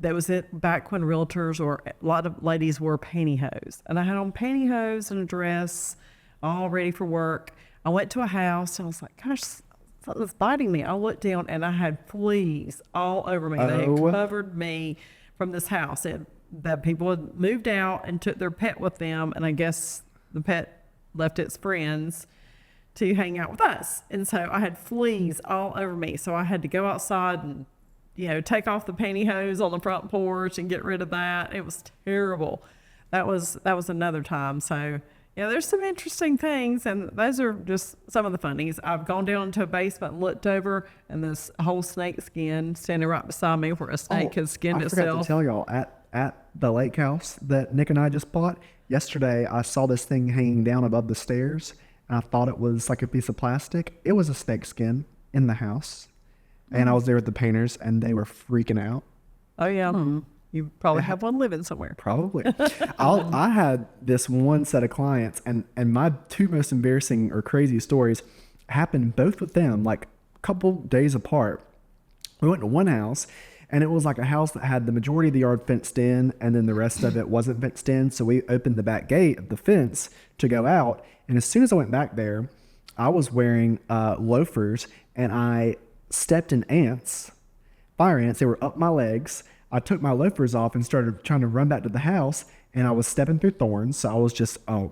was it back when realtors or a lot of ladies wore pantyhose. And I had on pantyhose and a dress, all ready for work. I went to a house, and I was like, gosh, something's biting me. I looked down, and I had fleas all over me. They had covered me from this house. That people had moved out and took their pet with them, and I guess the pet left its friends to hang out with us. And so I had fleas all over me. So I had to go outside and, take off the pantyhose on the front porch and get rid of that. It was terrible. That was another time. So, there's some interesting things, and those are just some of the funnies. I've gone down into a basement and looked over, and this whole snake skin standing right beside me where a snake has skinned itself.
I forgot to tell y'all, at the lake house that Nick and I just bought, yesterday I saw this thing hanging down above the stairs, and I thought it was like a piece of plastic. It was a snake skin in the house. And I was there with the painters, and they were freaking out.
Oh, yeah. You probably have one living somewhere.
Probably. I had this one set of clients, and my two most embarrassing or crazy stories happened both with them, like a couple days apart. We went to one house, and it was like a house that had the majority of the yard fenced in, and then the rest of it wasn't fenced in. So we opened the back gate of the fence to go out. And as soon as I went back there, I was wearing loafers, and I stepped in fire ants. They were up my legs. I took my loafers off and started trying to run back to the house, and I was stepping through thorns. So I was just, I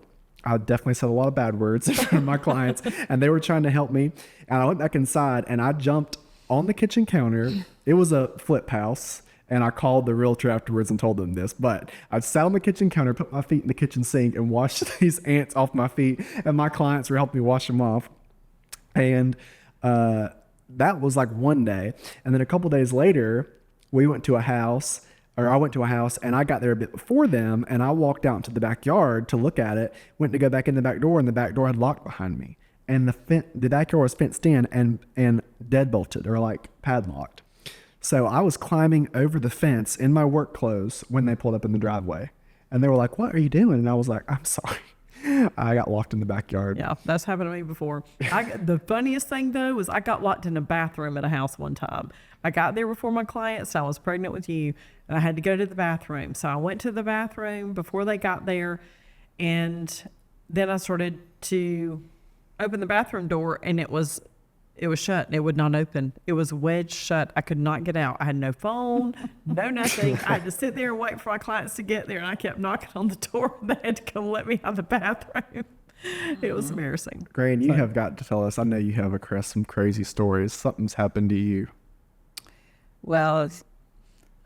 definitely said a lot of bad words in front of my clients, and they were trying to help me. And I went back inside, and I jumped on the kitchen counter. It was a flip house, and I called the realtor afterwards and told them this. But I sat on the kitchen counter, put my feet in the kitchen sink, and washed these ants off my feet, and my clients were helping me wash them off. And that was like one day. And then a couple days later, I went to a house, and I got there a bit before them, and I walked out into the backyard to look at it, went to go back in the back door, and the back door had locked behind me. And the backyard was fenced in and deadbolted, or like padlocked. So I was climbing over the fence in my work clothes when they pulled up in the driveway. And they were like, "What are you doing?" And I was like, "I'm sorry." I got locked in the backyard.
Yeah, that's happened to me before. The funniest thing, though, was I got locked in a bathroom at a house one time. I got there before my clients. I was pregnant with you, and I had to go to the bathroom. So I went to the bathroom before they got there, and then I started to open the bathroom door, and it was shut, and it would not open. It was wedged shut. I could not get out. I had no phone, no nothing. I had to sit there and wait for my clients to get there, and I kept knocking on the door. They had to come let me out of the bathroom. It was embarrassing.
Gran, you have got to tell us. I know you have some crazy stories. Something's happened to you.
Well,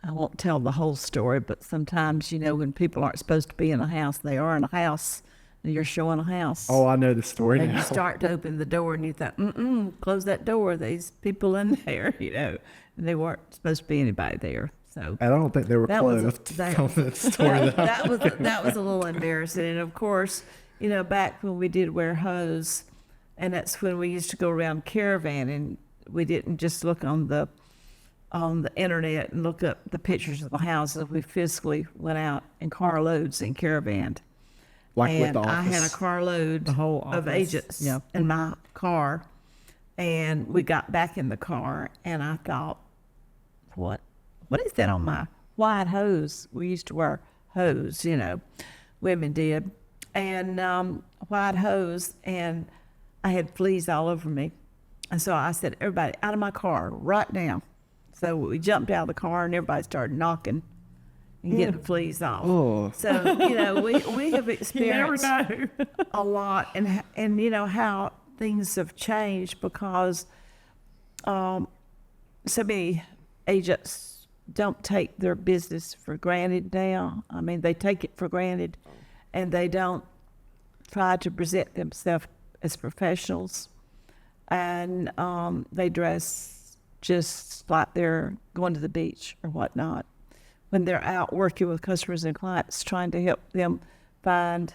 I won't tell the whole story, but sometimes, when people aren't supposed to be in a house, they are in a house. You're showing a house.
Oh, I know the story
and
now.
You start to open the door, and you thought, close that door. There's people in there, And they weren't supposed to be anybody there. So
I don't think they were clothed.
That was a little embarrassing. And of course, back when we did wear hose, and that's when we used to go around caravan, and we didn't just look on the internet and look up the pictures of the houses. We physically went out in carloads and caravaned.
Like with the office.
I had a carload of agents in my car, and we got back in the car, and I thought, what is that on my white hose? We used to wear hose, women did, and white hose, and I had fleas all over me. And so I said, "Everybody out of my car right now." So we jumped out of the car, and everybody started knocking and getting fleas off.
Oh.
So, we have experienced a lot, and how things have changed because so many agents don't take their business for granted now. I mean, they take it for granted, and they don't try to present themselves as professionals, and they dress just like they're going to the beach or whatnot, when they're out working with customers and clients, trying to help them find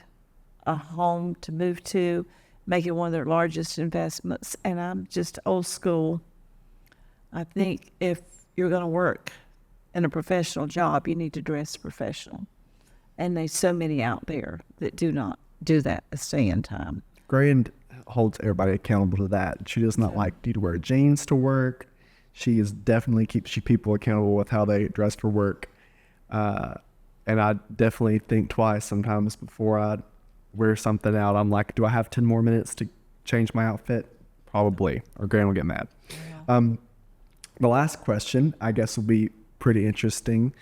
a home to move to, make it one of their largest investments. And I'm just old school. I think if you're going to work in a professional job, you need to dress professional. And there's so many out there that do not do that a day in time.
Gran holds everybody accountable to that. She does not like you to wear jeans to work. She is definitely keeps people accountable with how they dress for work. And I definitely think twice sometimes before I wear something out. I'm like, do I have 10 more minutes to change my outfit? Probably, or Gran will get mad. Yeah. The last question, I guess, will be pretty interesting.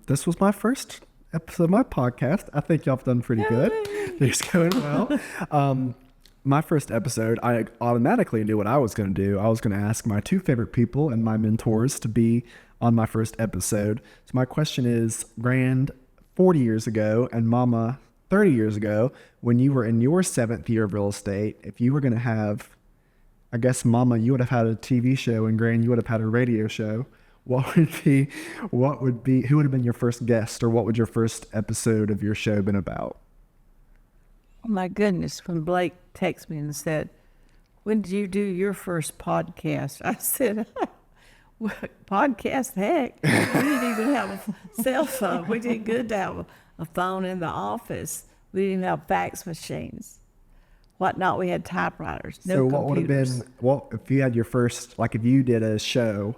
This was my first episode of my podcast. I think y'all have done pretty good. It's going well. My first episode, I automatically knew what I was going to do. I was going to ask my two favorite people and my mentors to be on my first episode. So my question is, Gran, 40 years ago, and Mama, 30 years ago, when you were in your 7th year of real estate, if you were going to have, I guess, Mama, you would have had a TV show, and Gran, you would have had a radio show. Who would have been your first guest, or what would your first episode of your show been about?
Oh my goodness, when Blake texted me and said, "When did you do your first podcast?" I said, podcast, heck. We didn't even have a cell phone. We did good to have a phone in the office. We didn't have fax machines. Whatnot, we had typewriters, no
So
computers.
what would have been, if you had your first, like if you did a show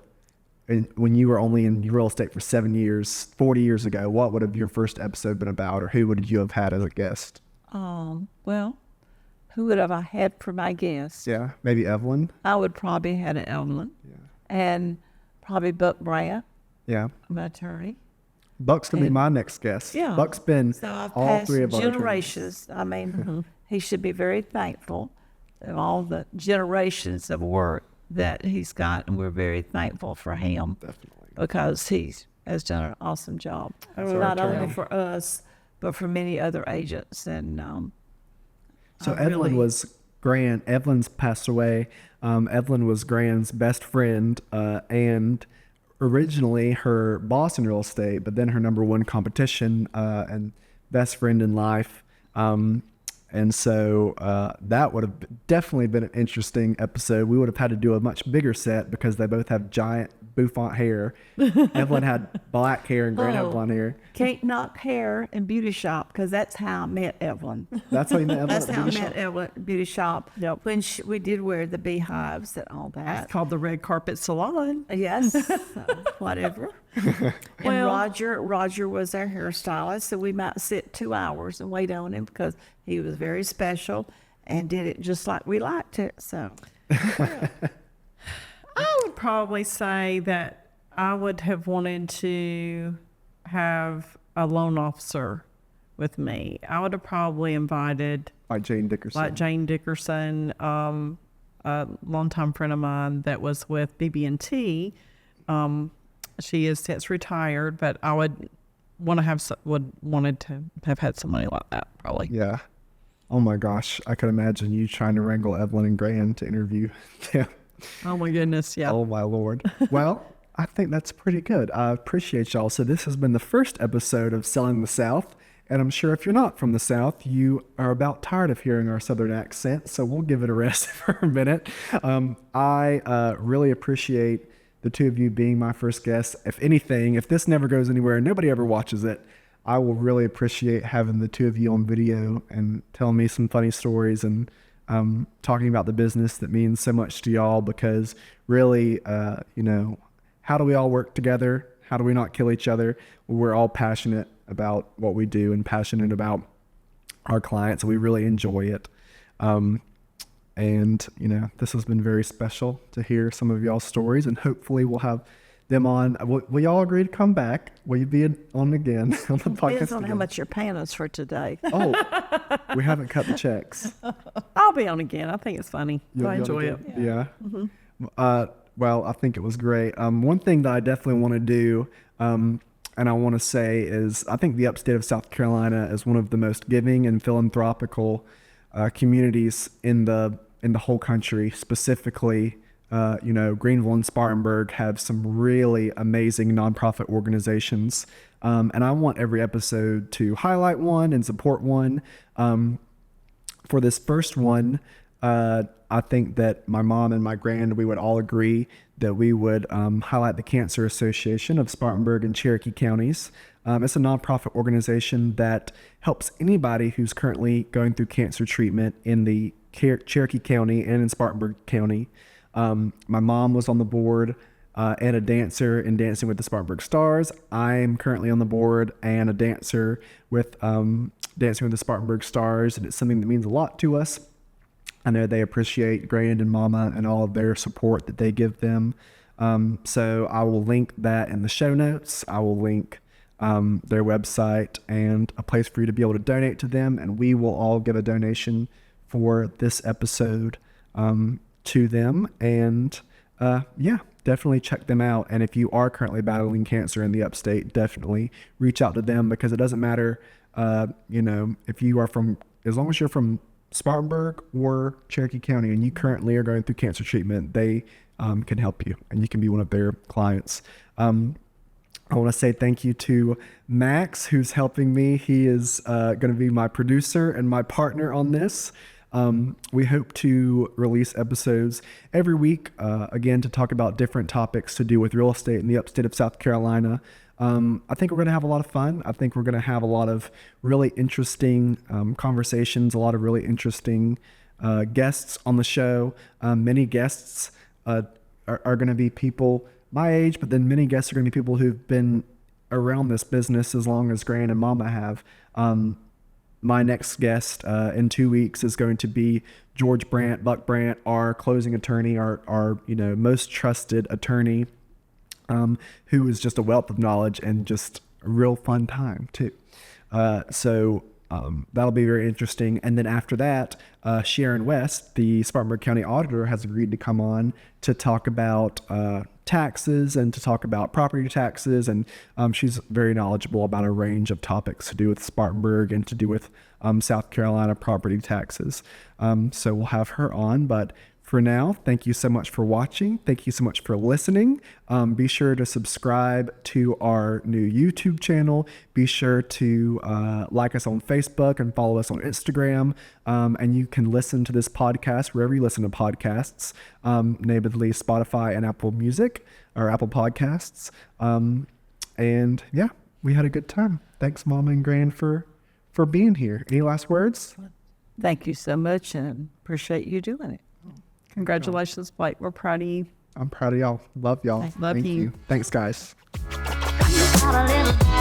and when you were only in real estate for 7 years, 40 years ago, what would have your first episode been about, or who would you have had as a guest?
Well, who would have I had for my guest?
Yeah, maybe Evelyn.
I would probably had an Evelyn.
Yeah.
And probably Buck Bryant,
Yeah.
my attorney.
Buck's going to be my next guest.
Yeah.
Buck's been
So I've
all
passed
three of our attorneys.
generations. I mean, he should be very thankful of all the generations of work that he's got, and we're very thankful for him.
Definitely.
Because he has done an awesome job,
our
not
attorney.
only for us, but for many other agents. And
So
I
Evelyn
really-
was Gran. Evelyn's passed away. Evelyn was Gran's best friend, and originally her boss in real estate, but then her number one competition and best friend in life. And so that would have definitely been an interesting episode. We would have had to do a much bigger set because they both have giant bouffant hair. Evelyn had black hair and Gran had blonde hair.
Can't knock hair and beauty shop, because that's how I met Evelyn.
That's how you met Evelyn
That's
at the
how I
beauty
met
shop?
Evelyn at the beauty shop.
Yep.
When we did wear the beehives and all that.
It's called the Red Carpet Salon.
Yes, so whatever. And
Well-
Roger was our hairstylist, so we might sit 2 hours and wait on him because he was very special and did it just like we liked it. So
I would probably say that I would have wanted to have a loan officer with me. I would have probably invited
Like Jane Dickerson.
like Jane Dickerson, a longtime friend of mine that was with BB&T. She is since retired, but I would want to have wanted to have had somebody like that probably.
Yeah. Oh my gosh. I could imagine you trying to wrangle Evelyn and Gran to interview them.
Oh my goodness, yeah.
Oh my Lord. Well, I think that's pretty good. I appreciate y'all. So this has been the first episode of Selling the South. And I'm sure if you're not from the South, you are about tired of hearing our Southern accent. So we'll give it a rest for a minute. I really appreciate the two of you being my first guests. If anything, if this never goes anywhere and nobody ever watches it, I will really appreciate having the two of you on video and telling me some funny stories and talking about the business that means so much to y'all, because really, how do we all work together? How do we not kill each other? We're all passionate about what we do and passionate about our clients, and we really enjoy it. And this has been very special to hear some of y'all's stories, and hopefully we'll have them on. Will y'all agree to come back? Will you be on again on the podcast?
depends on how
again?
much you're paying us for today.
Oh, we haven't cut the checks.
I'll be on again. I think it's funny.
You'll
I
be on
enjoy it.
again? Yeah. Well, I think it was great. One thing that I definitely want to do, and I want to say is, I think the Upstate of South Carolina is one of the most giving and philanthropical communities in the whole country. Specifically, Greenville and Spartanburg have some really amazing nonprofit organizations, and I want every episode to highlight one and support one. For this first one, I think that my mom and my grand, we would all agree that we would highlight the Cancer Association of Spartanburg and Cherokee counties. It's a nonprofit organization that helps anybody who's currently going through cancer treatment in the Cherokee County and in Spartanburg County. My mom was on the board and a dancer in Dancing with the Spartanburg Stars. I'm currently on the board and a dancer with Dancing with the Spartanburg Stars, and it's something that means a lot to us. I know they appreciate Grand and Mama and all of their support that they give them. So I will link that in the show notes. I will link their website and a place for you to be able to donate to them. And we will all give a donation for this episode to them. And definitely check them out. And if you are currently battling cancer in the upstate, definitely reach out to them, because it doesn't matter, if you are from, as long as you're from Spartanburg or Cherokee County and you currently are going through cancer treatment, they can help you and you can be one of their clients. I want to say thank you to Max, who's helping me. He is going to be my producer and my partner on this. We hope to release episodes every week, again, to talk about different topics to do with real estate in the upstate of South Carolina. I think we're going to have a lot of fun. I think we're going to have a lot of really interesting conversations, a lot of really interesting guests on the show. Many guests are going to be people my age, but then many guests are going to be people who've been around this business as long as Gran and Mama have. My next guest in 2 weeks is going to be George Brandt, Buck Brandt, our closing attorney, our most trusted attorney, who is just a wealth of knowledge and just a real fun time too. So that'll be very interesting. And then after that, Sharon West, the Spartanburg County Auditor, has agreed to come on to talk about taxes and to talk about property taxes. And she's very knowledgeable about a range of topics to do with Spartanburg and to do with South Carolina property taxes. So we'll have her on. But for now, thank you so much for watching. Thank you so much for listening. Be sure to subscribe to our new YouTube channel. Be sure to like us on Facebook and follow us on Instagram. And you can listen to this podcast wherever you listen to podcasts, namely Spotify and Apple Music or Apple Podcasts. And yeah, we had a good time. Thanks, Mama and Gran, for being here. Any last words?
Thank you so much, and appreciate you doing it.
Congratulations, Blake. We're proud of you.
I'm proud of y'all. Love y'all.
Love
Thank
you.
Thanks, guys.
Got a little